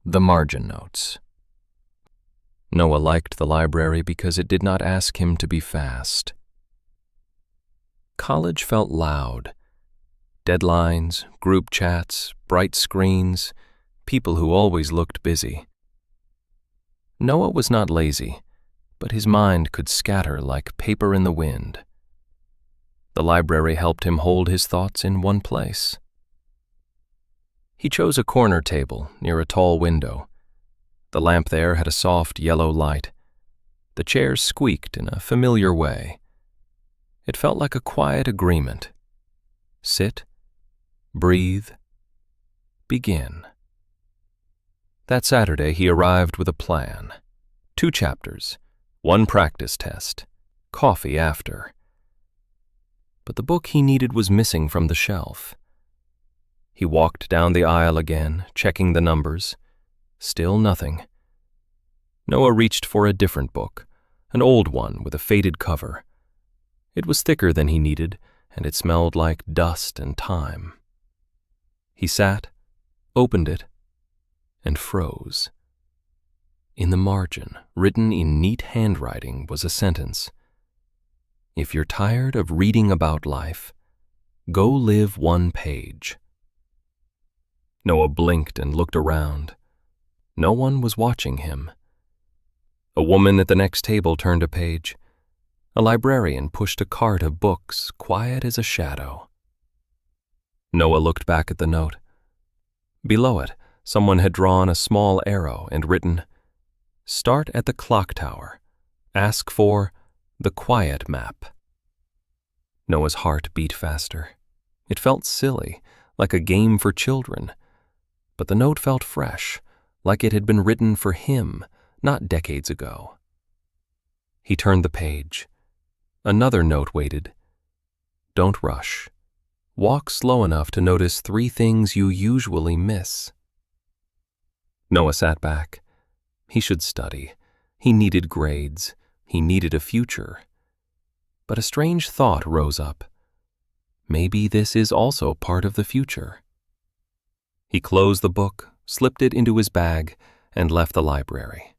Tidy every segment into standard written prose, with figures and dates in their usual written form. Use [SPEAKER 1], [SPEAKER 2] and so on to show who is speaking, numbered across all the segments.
[SPEAKER 1] The margin notes. Noah liked the library because it did not ask him to be fast. College felt loud. Deadlines, group chats, bright screens, people who always looked busy. Noah was not lazy, but his mind could scatter like paper in the wind. The library helped him hold his thoughts in one place. He chose a corner table near a tall window. The lamp there had a soft yellow light. The chairs squeaked in a familiar way. It felt like a quiet agreement. Sit, breathe, begin. That Saturday he arrived with a plan. 2 chapters, 1 practice test, coffee after. But the book he needed was missing from the shelf. He walked down the aisle again, checking the numbers. Still nothing. Noah reached for a different book, an old one with a faded cover. It was thicker than he needed, and it smelled like dust and time. He sat, opened it, and froze. In the margin, written in neat handwriting, was a sentence. If you're tired of reading about life, go live 1 page. Noah blinked and looked around. No one was watching him. A woman at the next table turned a page. A librarian pushed a cart of books, quiet as a shadow. Noah looked back at the note. Below it, someone had drawn a small arrow and written, "Start at the clock tower. Ask for the quiet map." Noah's heart beat faster. It felt silly, like a game for children. But the note felt fresh, like it had been written for him, not decades ago. He turned the page. Another note waited. Don't rush. Walk slow enough to notice 3 things you usually miss. Noah sat back. He should study. He needed grades. He needed a future. But a strange thought rose up. Maybe this is also part of the future. He closed the book, slipped it into his bag, and left the library.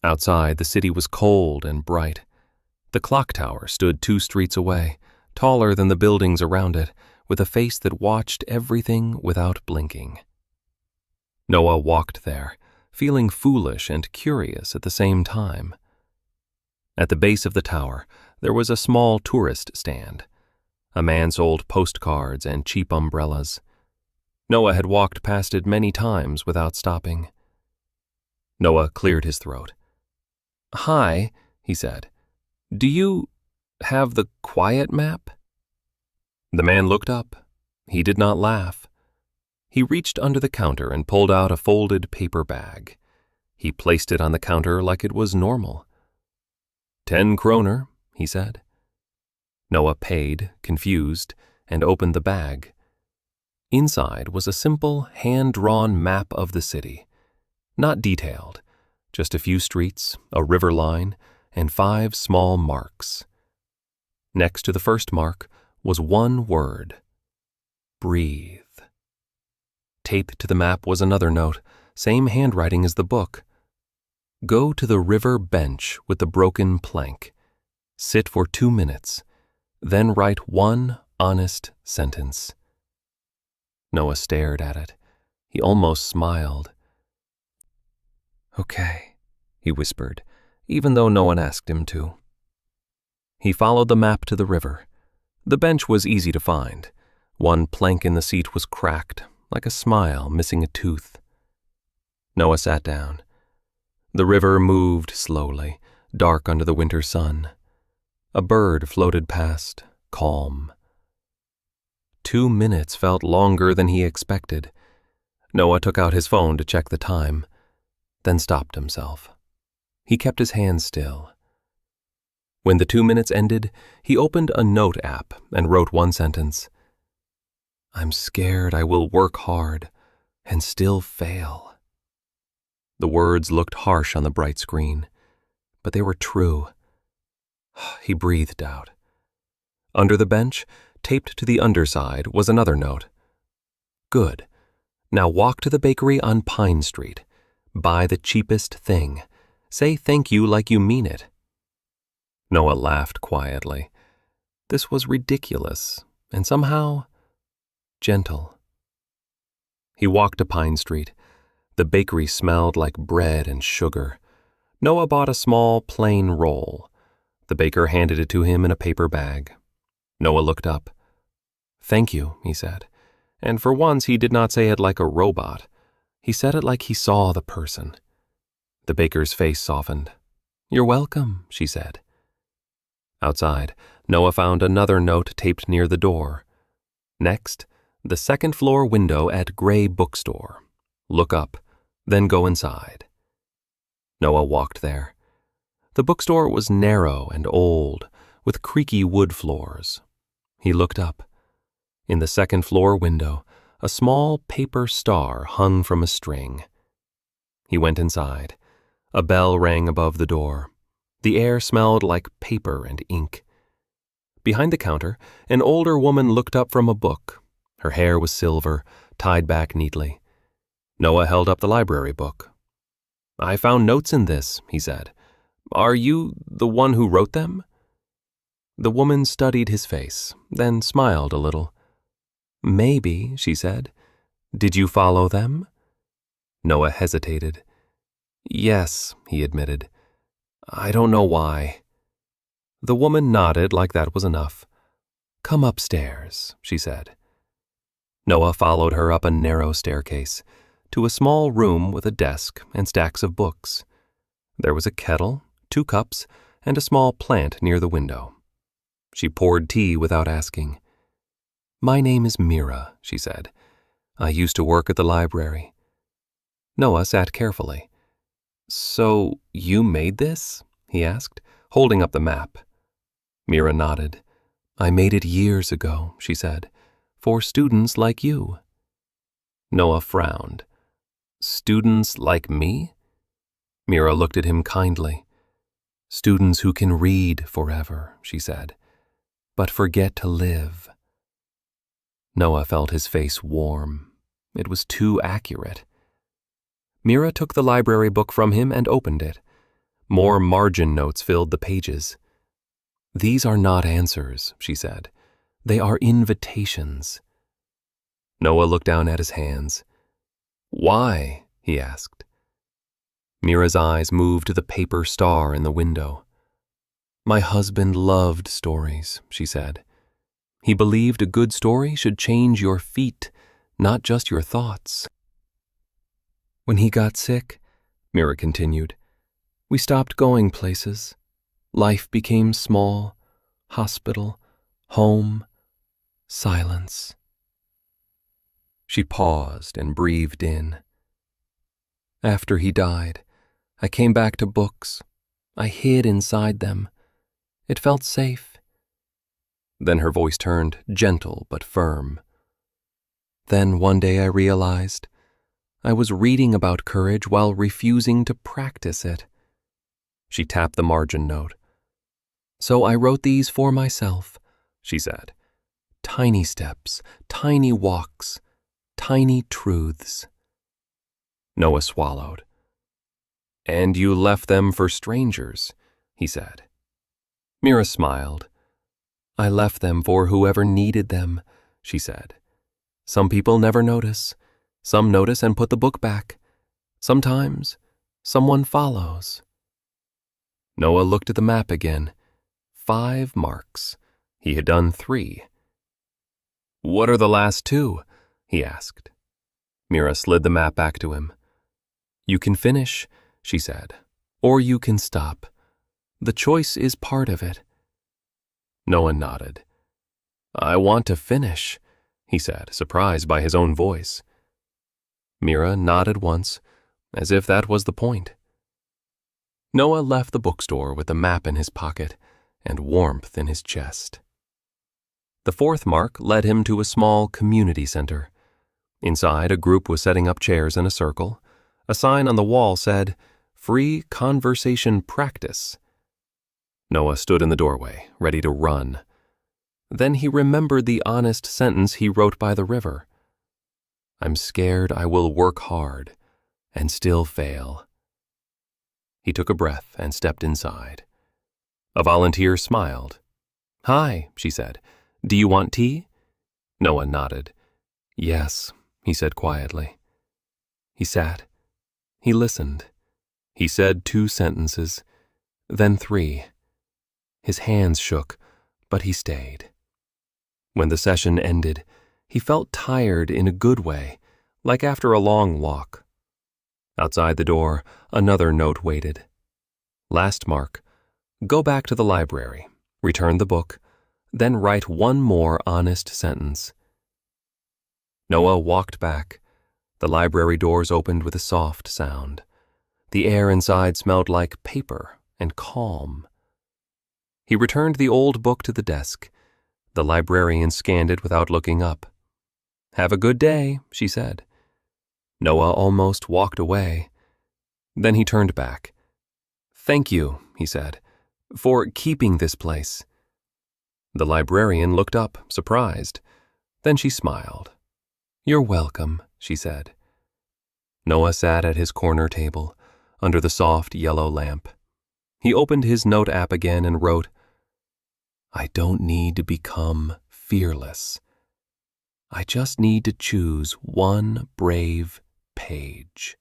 [SPEAKER 1] Outside, the city was cold and bright. The clock tower stood 2 streets away, taller than the buildings around it, with a face that watched everything without blinking. Noah walked there, feeling foolish and curious at the same time. At the base of the tower, there was a small tourist stand. A man sold postcards and cheap umbrellas. Noah had walked past it many times without stopping. Noah cleared his throat. "Hi," he said. "Do you have the quiet map?" The man looked up. He did not laugh. He reached under the counter and pulled out a folded paper bag. He placed it on the counter like it was normal. 10 kroner, he said. Noah paid, confused, and opened the bag. Inside was a simple, hand-drawn map of the city. Not detailed, just a few streets, a river line, and 5 small marks. Next to the first mark was 1 word: breathe. Taped to the map was another note, same handwriting as the book. Go to the river bench with the broken plank. Sit for 2 minutes, then write 1 honest sentence. Noah stared at it. He almost smiled. "Okay," he whispered, even though no one asked him to. He followed the map to the river. The bench was easy to find. 1 plank in the seat was cracked, like a smile missing a tooth. Noah sat down. The river moved slowly, dark under the winter sun. A bird floated past, calm. 2 minutes felt longer than he expected. Noah took out his phone to check the time, then stopped himself. He kept his hands still. When the 2 minutes ended, he opened a note app and wrote 1 sentence. "I'm scared I will work hard and still fail." The words looked harsh on the bright screen, but they were true. He breathed out. Under the bench, taped to the underside, was another note. "Good. Now walk to the bakery on Pine Street. Buy the cheapest thing. Say thank you like you mean it." Noah laughed quietly. This was ridiculous and somehow gentle. He walked to Pine Street. The bakery smelled like bread and sugar. Noah bought a small, plain roll. The baker handed it to him in a paper bag. Noah looked up. "Thank you," he said. And for once he did not say it like a robot. He said it like he saw the person. The baker's face softened. "You're welcome," she said. Outside, Noah found another note taped near the door. Next, the second-floor window at Gray Bookstore. Look up, then go inside. Noah walked there. The bookstore was narrow and old, with creaky wood floors. He looked up. In the second-floor window, a small paper star hung from a string. He went inside. A bell rang above the door. The air smelled like paper and ink. Behind the counter, an older woman looked up from a book. Her hair was silver, tied back neatly. Noah held up the library book. "I found notes in this," he said. "Are you the one who wrote them?" The woman studied his face, then smiled a little. "Maybe," she said. "Did you follow them?" Noah hesitated. "Yes," he admitted. "I don't know why." The woman nodded like that was enough. "Come upstairs," she said. Noah followed her up a narrow staircase to a small room with a desk and stacks of books. There was a kettle, 2 cups, and a small plant near the window. She poured tea without asking. "My name is Mira," she said. "I used to work at the library." Noah sat carefully. "So you made this?" he asked, holding up the map. Mira nodded. "I made it years ago," she said, "for students like you." Noah frowned. "Students like me?" Mira looked at him kindly. "Students who can read forever," she said, "but forget to live." Noah felt his face warm. It was too accurate. Mira took the library book from him and opened it. More margin notes filled the pages. "These are not answers," she said. "They are invitations." Noah looked down at his hands. "Why?" he asked. Mira's eyes moved to the paper star in the window. "My husband loved stories," she said. "He believed a good story should change your feet, not just your thoughts." "When he got sick," Mira continued, "we stopped going places. Life became small, hospital, home, silence." She paused and breathed in. "After he died, I came back to books. I hid inside them. It felt safe." Then her voice turned gentle but firm. "Then one day I realized I was reading about courage while refusing to practice it." She tapped the margin note. "So I wrote these for myself," she said. "Tiny steps, tiny walks, tiny truths." Noah swallowed. "And you left them for strangers," he said. Mira smiled. "I left them for whoever needed them," she said. "Some people never notice. Some notice and put the book back. Sometimes, someone follows." Noah looked at the map again. 5 marks. He had done 3. "What are the last 2?" he asked. Mira slid the map back to him. "You can finish," she said, "or you can stop. The choice is part of it." Noah nodded. "I want to finish," he said, surprised by his own voice. Mira nodded once, as if that was the point. Noah left the bookstore with the map in his pocket and warmth in his chest. The 4th mark led him to a small community center. Inside, a group was setting up chairs in a circle. A sign on the wall said, "Free conversation practice." Noah stood in the doorway, ready to run. Then he remembered the honest sentence he wrote by the river. I'm scared I will work hard and still fail. He took a breath and stepped inside. A volunteer smiled. Hi, she said. Do you want tea? Noah nodded. Yes, he said quietly. He sat. He listened. He said 2 sentences, then 3. His hands shook, but he stayed. When the session ended, he felt tired in a good way, like after a long walk. Outside the door, another note waited. Last mark. Go back to the library, return the book, then write 1 more honest sentence. Noah walked back. The library doors opened with a soft sound. The air inside smelled like paper and calm. He returned the old book to the desk. The librarian scanned it without looking up. Have a good day, she said. Noah almost walked away. Then he turned back. Thank you, he said, for keeping this place. The librarian looked up, surprised. Then she smiled. You're welcome, she said. Noah sat at his corner table, under the soft yellow lamp. He opened his note app again and wrote, I don't need to become fearless. I just need to choose 1 brave page.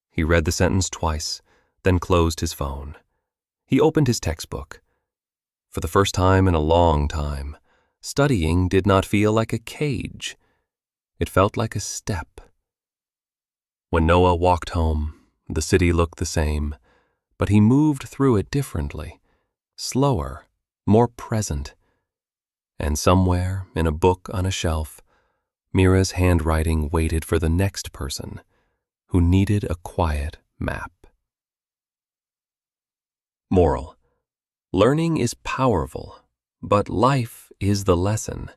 [SPEAKER 1] He read the sentence twice, then closed his phone. He opened his textbook. For the first time in a long time, studying did not feel like a cage. It felt like a step. When Noah walked home, the city looked the same, but he moved through it differently, slower, more present. And somewhere, in a book on a shelf, Mira's handwriting waited for the next person who needed a quiet map. Moral: learning is powerful, but life is the lesson.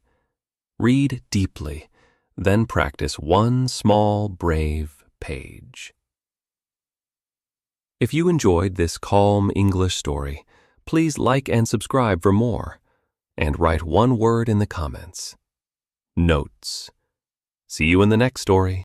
[SPEAKER 1] Read deeply, then practice 1 small, brave page. If you enjoyed this calm English story, please like and subscribe for more, and write 1 word in the comments. Notes. See you in the next story.